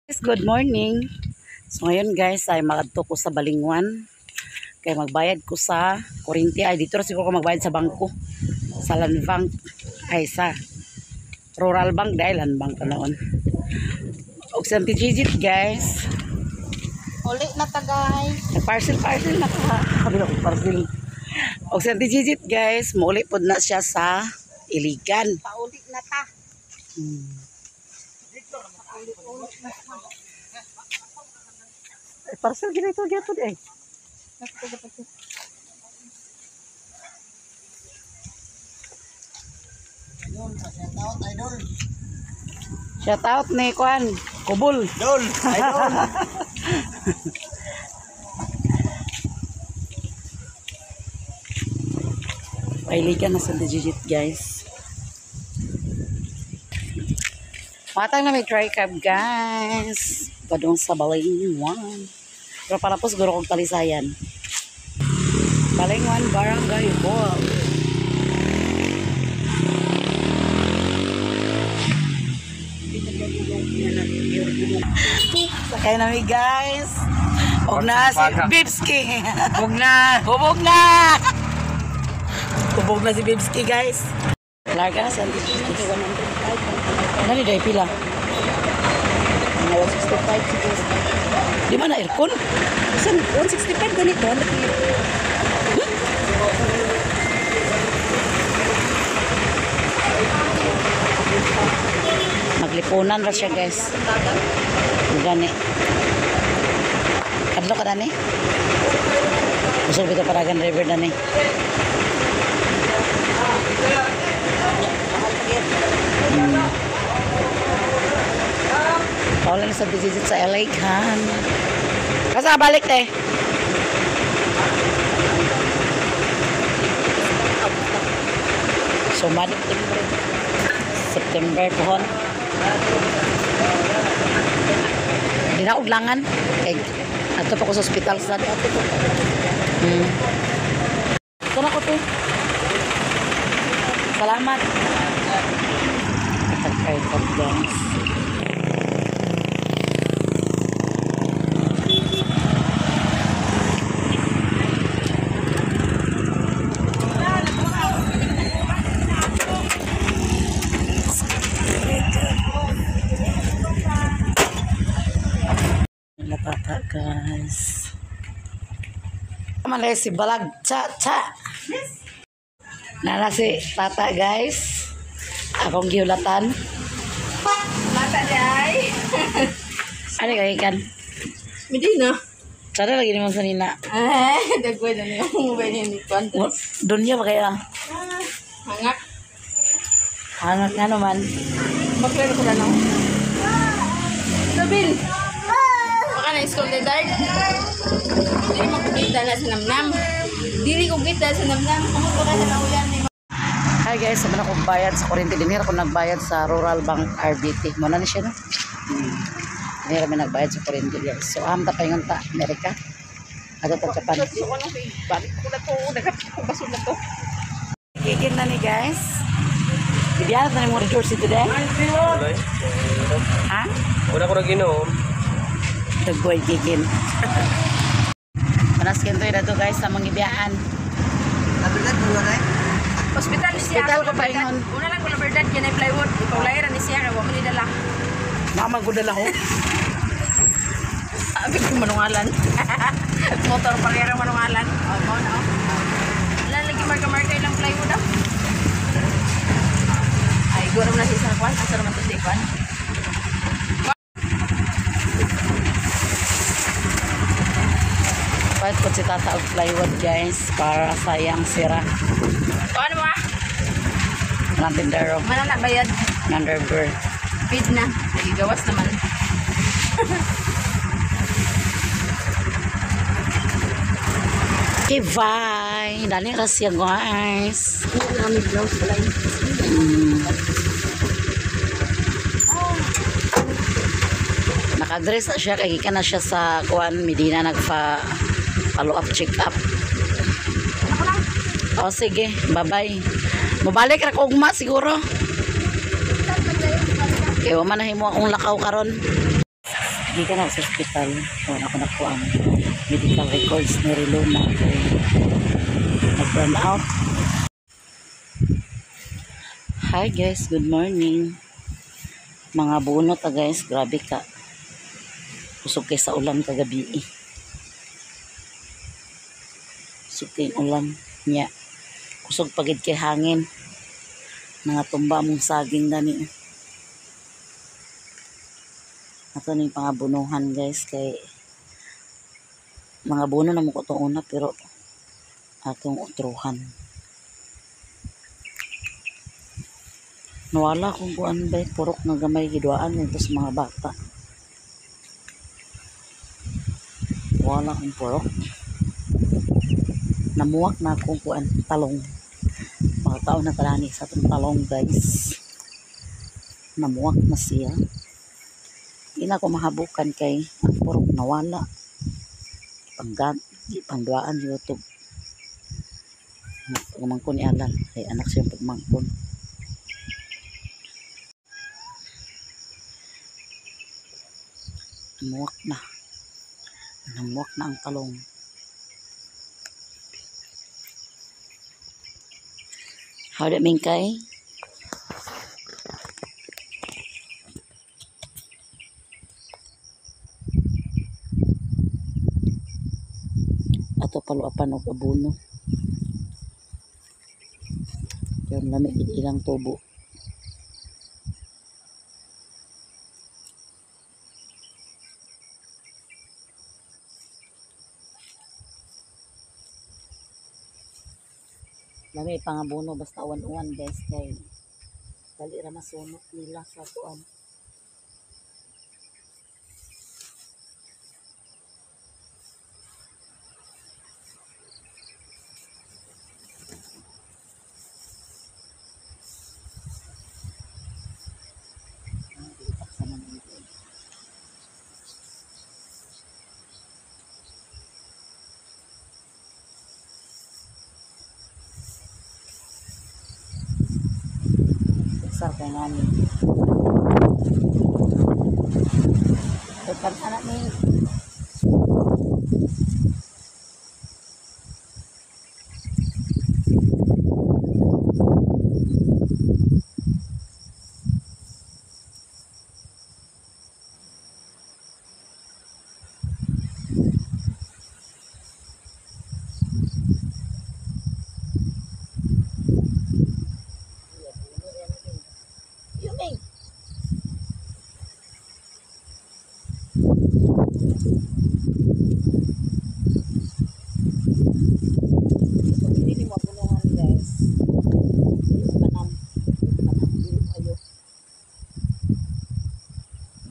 Good morning. So ngayon guys ay magadto ko sa Balingwan. Kay magbayad ko sa kuryente ay dito ra siguro ko magbayad sa bangko. Sa Land Bank ay sa Rural Bank dahil Land Bank noon. Og sa Tijijit guys. Uli na ta guys. Parcel na ta. Kabila ko parcel. Og sa Tijijit guys, muli pod na siya sa Iligan. Pauli na ta. Parcel ginito gyapon eh. Shout out ni Kwan, Kubul. Dol, idol. Pailigan na sa Digit guys. Matang na may try cab guys. Padung sa Balingwan. Pero para po siguro kong talisayan. Balingwan Barangay Hall. Sakay namin guys. Huwag na si Bibski. Huwag na. Hubog na. Hubog na si Bibski guys. Larga na sa Nani dahil pila? Mga 165 siguro. Di ba na aircon? Saan? 165 ganito? Maglipunan ra siya guys. Gani. Kadlo ka dani? Usog bito Paragan River dani. Wala na sa visit sa LA kan. Kasa balik teh. Sumad September pohon. Di na uglangan. Ato pa ko sa hospital sa dati ko. Ito na ko to. Salamat. Okay, guys. Tata guys. Malay si Balag cha. Nana si Tata guys. Akong giulatan. Mata day. Ano kay ikan? Medina. Sana lagi ni sa nina. Dagway na niyo mobile ni Kwan. Dunya ba kaya? Hangak. Hangat nga naman. Baklaro ko na no. Sabil. Baka na school na dart. Dili mo kita na sa namnam. Dili ko kita sa namnam. Kamo ba ka na uyan ni Hi guys, sabi na kong bayad sa kuryente. Dinira ko nagbayad sa Rural Bank RBT. Muna na siya no? Dinira kami nagbayad sa kuryente guys. So amta pa yung ta, Amerika. Ato pa Japan. So ko na kay balik ko na to. Nagkapit ko baso na to. Kikin na ni guys. Ibiyanat na ni mga resort today. Ha? Wala ko nag-inom. Tagboy kikin. Manas kinto na to guys sa mga ibiyaan. Nabigat mo na eh? Hospital ni siya. Hospital ko pa ingon. Una lang ko na verdad yan ay plywood. Ikaw lahiran ni siya. Huwag mo nidala. Mamagudala ko. Sabi ko manungalan. Motor parehara manungalan. Oh, mo na. Wala lagi marka-marka ilang plywood ah. Ay, guro na siya sa kwan. Asa naman to si Kwan. Pahit ko si Tata og plywood guys para sayang sira. So ano mo ah? Ng tindero. Mana na bayad? Underwear. Paid na. Nagigawas naman. Kivay. Dali rasya guys. Hindi na kami blouse pala yun. Naka-dress na siya. Kaya na siya sa Kuan Medina nagpa-follow up, check up. O sige, bye-bye. Mabalik ra ko ugma siguro. Kaya man nahimo akong lakaw karon. Di ka na sa hospital. So, ako na po ang medical records ni Rilona. Nag-burn out. Hi guys, good morning. Mga bunot guys, grabe ka. Kusog kay sa ulan kagabi Kusog kay ulan niya. Kusog pagid kay hangin. Nangatumba mong saging gani. Ato ni pangabunuhan guys kay mga buno na mo ko una pero atong utruhan. Nawala kung kuan ba purok nga gamay giduaan nito sa mga bata. Wala akong purok. Namuwak na akong kuan talong. Mga taon na kalani sa itong talong guys. Namuwak na siya. Hindi na ako mahabukan kay ang purok nawala. Pangduaan YouTube. Pagmangkon ni Alan. Ay anak siya pagmangkon. Namuwak na ang talong. Howdy Mingkay. Ato paluapan og abono. Pero lamig ilang tubo. Lami pangabono basta uwan-uwan guys kay dali ra masunot nila sa tuan. Besar kay namin. Tekan anak ni. Yuming. Hindi mo punuhan guys. Panam dili kayo.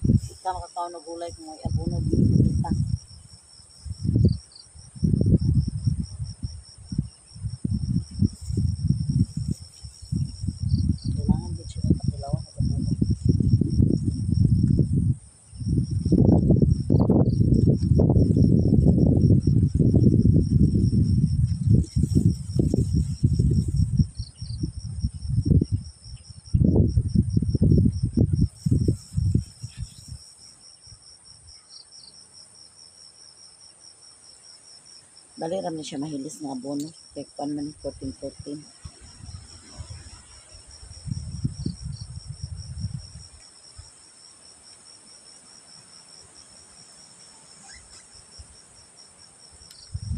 Ika makakaon og gulay kung may abono kita. Kailangan din siya patilawan og abono. Dali ram na siya mahilis nga abono. Kaya kuan man 14.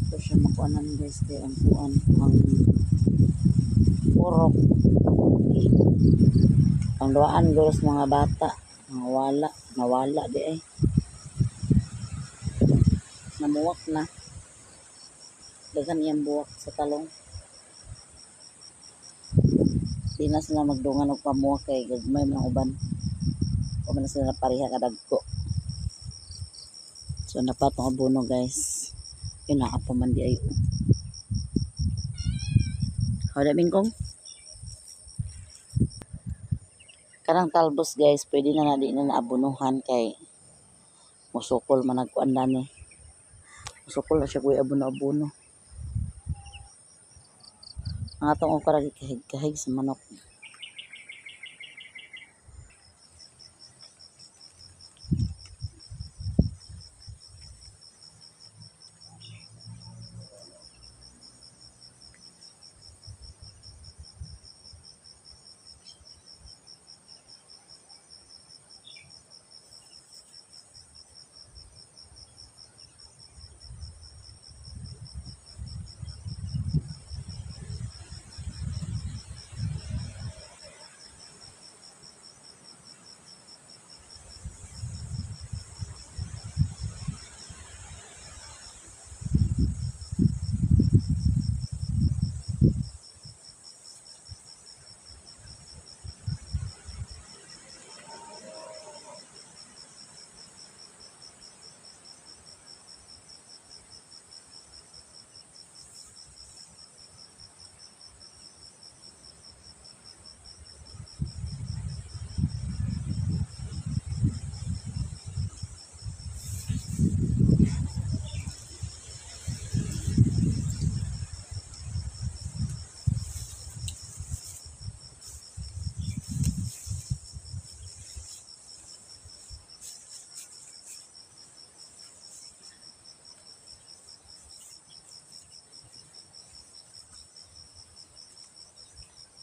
Ito siya makuanan guys kaya ang kuan ang purok. Ang duaan guys mga bata. Nawala di ay. Namuwak na. Dagan iyang buwak sa talong. Di na sila magdungan og pamuwak kay gagmay man ang uban. O man na sila pareha kadagko. So napatong abono guys. Yun pa man di ayo. Howdy Mingkong. Kanang talbos guys, pwede na di na naabunuhan kay musukol man nagkuan dani. Musukol na siya kuy abono-abono. Ang atong okra kahig sa manok.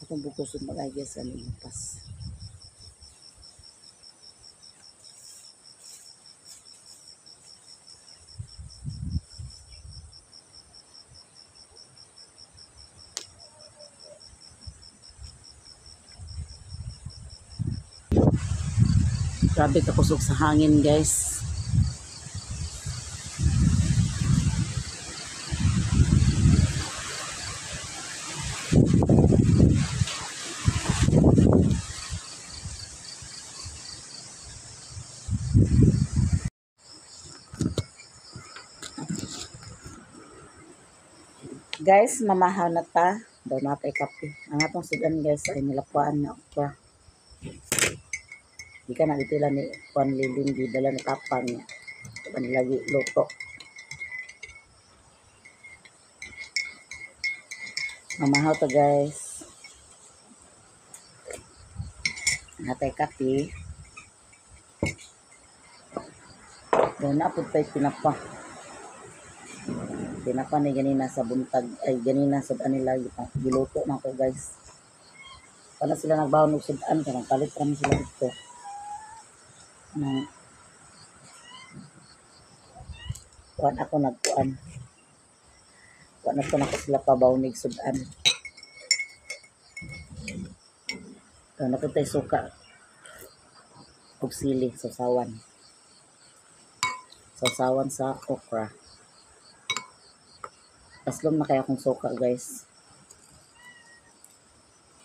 Atong bukusun mag-agya sa lipas. Grabe kakusog sa hangin guys. Guys, mamahaw na ta. Daw natay kape. Ang atong sudan guys ay nilapuan na okra. Di ka na dito lang ni Juan Liling, di dala na tapang niya. Diba nilagi luto. Mamahaw to guys. Natay kape. Daw na po tayo pinapa. Pinapa ni ganina sa buntag. Ay ganina sa anila giluto na ko guys. Wala sila nagbawon og sudan. Kanang palit kami sila ito. Kuan ako nagkuan. Kuan ako na sila pabawnig sudan. Ito naputay suka. Ug sili sa sawan. Sasawan sa okra. Taslom na kaya akong suka guys.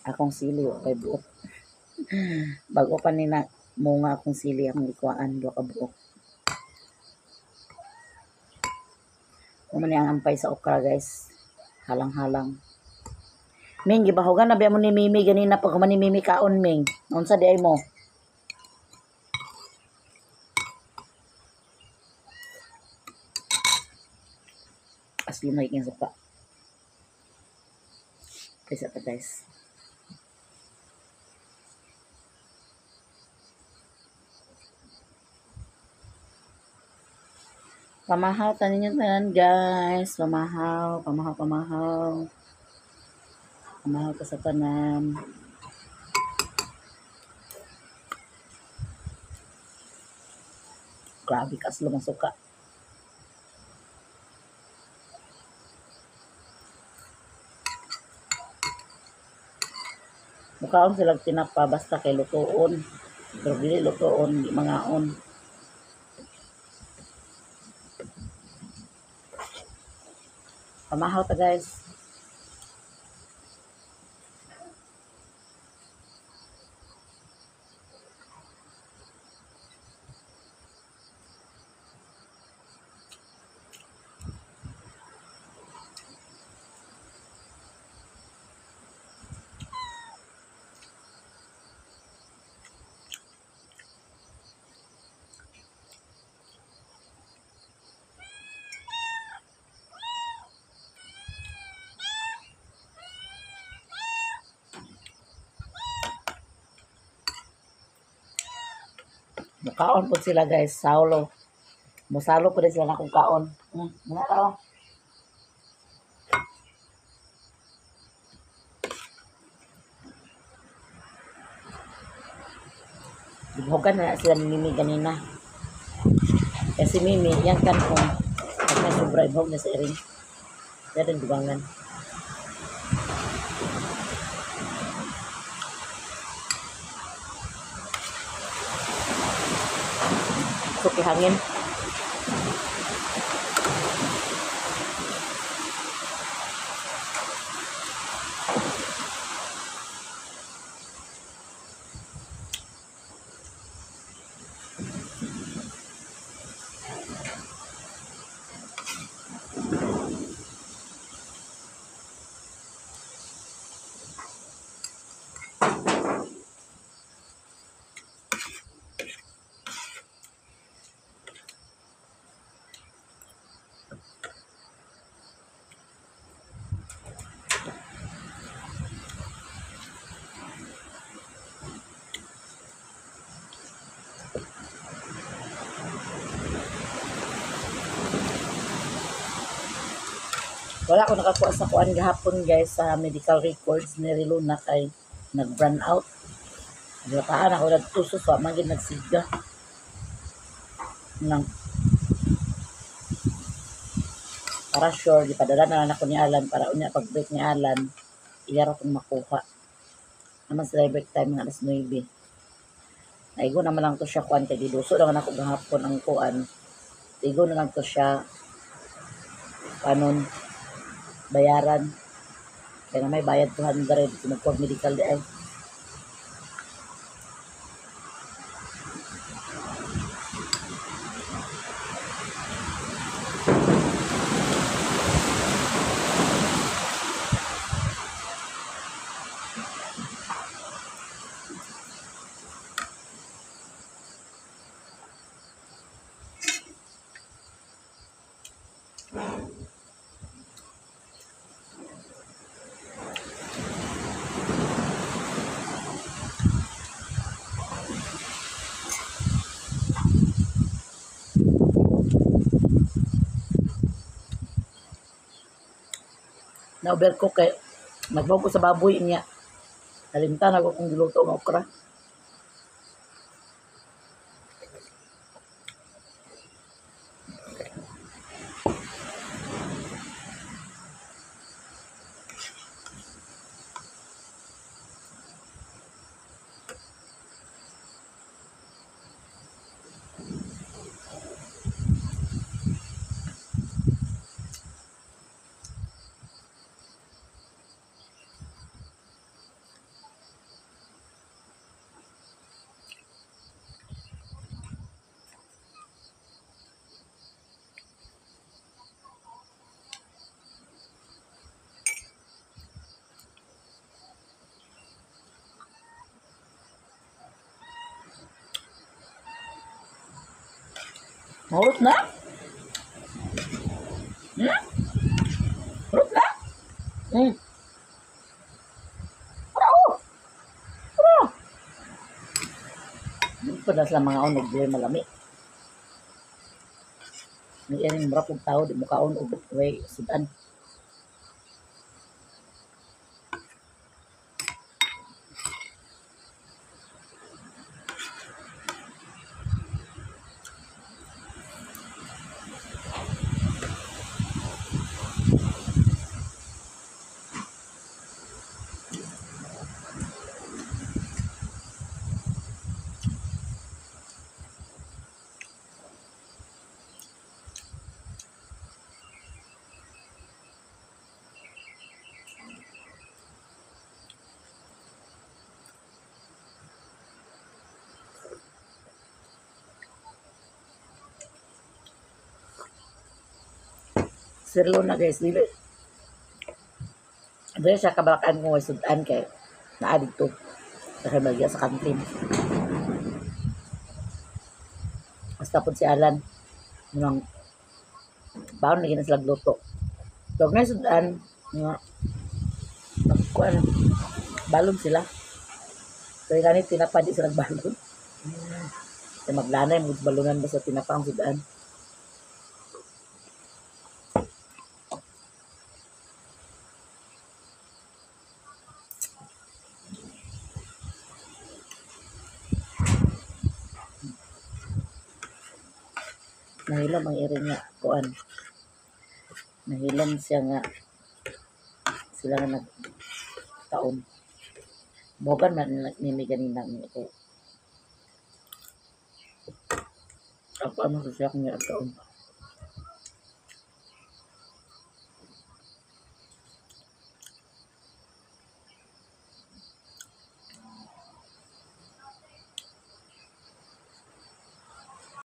Akong sili kay buok. Bago pa ni na munga akong sili akong ikuan do ka buok. Umani ang ampay sa okra guys. Halang-halang. Ming gibahugan na ba mo ni Mimi ganina pag ni Mimi kaon Ming. Unsa di ay mo? Asli may king suka. Pisa pa guys. Pamahaw tanin yung tanan guys. Pamahaw, pamahaw, pamahaw. Pamahaw ka sa tanan. Grabe ka aslo ang suka. Mukhaon sila tinapa basta kay lutoon. Pero dili lutoon, di mangaon. Pamahaw ta guys. Mukaon po sila guys, saulo. Musalo po sila na kung kaon. Mga tao. Dibuhugan na sila ni Mimi ganina. Kasi Mimi, yan kan kung pag na sobra ibahog na sa iring. Yan ang dubangan. Suki hangin. Wala ko nakakuha sa kuan gahapon guys sa medical records ni Riluna kay nag-run out. Dilataan ako nagtusos wa man gid nagsiga. Nang para sure di padala na lang ako ni Alan para unya pag break ni Alan iya ra kong makuha. Naman sa break time nga alas 9. Naigo naman lang to siya kuan kay giduso naman ako gahapon ang kuan. Igo na lang to siya kanon bayaran. Kaya na may bayad 200 sinagpag medical di ay. Na-over ko kay nagbaw ko sa baboy niya. Kalimtan ako kung giluto ng okra. Mahurot na? Mahurot na? Bravo! Bravo! Hindi pa na sa mga onog di malami. May iring marapong tao di mo kaon o way sudan. Sirlo na guys, dili. Dili siya kabalakan mo sudan kay naadig to. Sa bagya sa kantin. Basta po si Alan. Nang baon na sila gluto. Tog na sudan nga kuan balon sila. Kaya ganit tinapa di sila balon. Kaya maglanay mo balunan ba sa tinapa ang sudan. Nahilom ang iri nga kuan. Nahilom siya nga sila nga nagtaon. Bogan man nimi ganina ko. Ako ano siya kung nga taon.